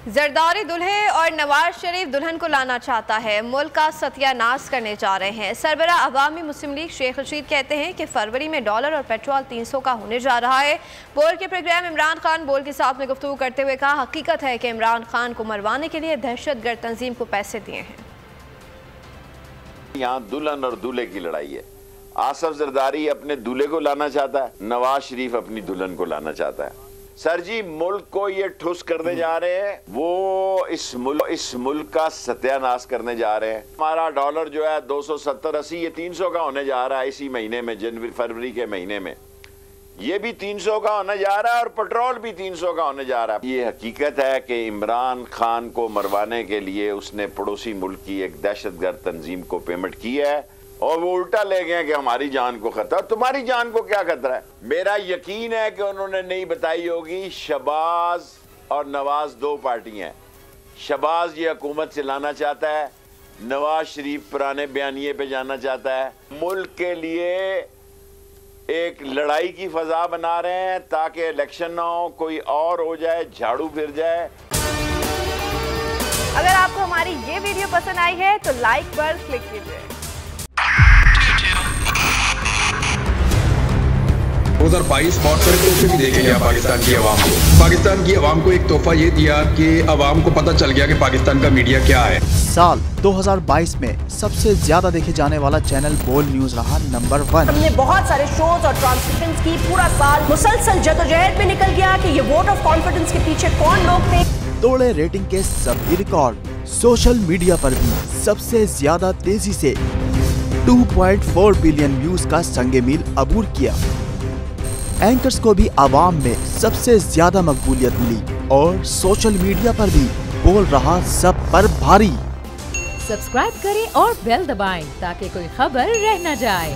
जरदारी दूल्हे और नवाज शरीफ दुल्हन को लाना चाहता है, मुल्क का सत्यानाश करने जा रहे हैं। सरबराह अवामी मुस्लिम लीग शेख रशीद कहते हैं कि फरवरी में डॉलर और पेट्रोल 300 का होने जा रहा है। बोल के प्रोग्राम इमरान खान बोल के साथ में गुफ्तगू करते हुए कहा, हकीकत है कि इमरान खान को मरवाने के लिए दहशतगर्द तंजीम को पैसे दिए हैं। यहाँ दुल्हन और दूल्हे की लड़ाई है। आसफ जरदारी अपने दूल्हे को लाना चाहता है, नवाज शरीफ अपनी दुल्हन को लाना चाहता है। सर जी, मुल्क को ये ठुस करने जा रहे हैं, वो इस मुल्क का सत्यानाश करने जा रहे हैं। हमारा डॉलर जो है 270-80 ये 300 का होने जा रहा है इसी महीने में, जनवरी फरवरी के महीने में ये भी 300 का होने जा रहा है और पेट्रोल भी 300 का होने जा रहा है। ये हकीकत है कि इमरान खान को मरवाने के लिए उसने पड़ोसी मुल्क की एक दहशतगर्द तंजीम को पेमेंट की है और वो उल्टा ले गए कि हमारी जान को खतरा। तुम्हारी जान को क्या खतरा है? मेरा यकीन है कि उन्होंने नहीं बताई होगी। शहबाज और नवाज दो पार्टियां हैं। शहबाज ये हुकूमत चलाना चाहता है, नवाज शरीफ पुराने बयानिए पे जाना चाहता है। मुल्क के लिए एक लड़ाई की फजा बना रहे हैं ताकि इलेक्शन ना हो, कोई और हो जाए, झाड़ू फिर जाए। अगर आपको हमारी ये वीडियो पसंद आई है तो लाइक पर क्लिक कीजिए। 2022 बहुत सारे तोहफे भी देखे गया पाकिस्तान की आवाम को। पाकिस्तान की आवाम को एक तोहफा ये दिया कि आवाम को पता चल गया कि पाकिस्तान का मीडिया क्या है। साल 2022 में सबसे ज्यादा देखे जाने वाला चैनल बोल न्यूज रहा नंबर 1। हमने बहुत सारे शोज और ट्रांसमिशंस की, पूरा साल मुसलसल जदोजहद में निकल गया कि ये वोट ऑफ कॉन्फिडेंस के पीछे कौन लोग थे। तोड़े रेटिंग के सभी रिकॉर्ड। सोशल मीडिया पर भी सबसे ज्यादा तेजी से 2.4 बिलियन व्यूज का संगे मील अबूर किया। एंकर्स को भी आवाम में सबसे ज्यादा मकबूलियत मिली और सोशल मीडिया पर भी बोल रहा सब पर भारी। सब्सक्राइब करें और बेल दबाएं ताकि कोई खबर रह न जाए।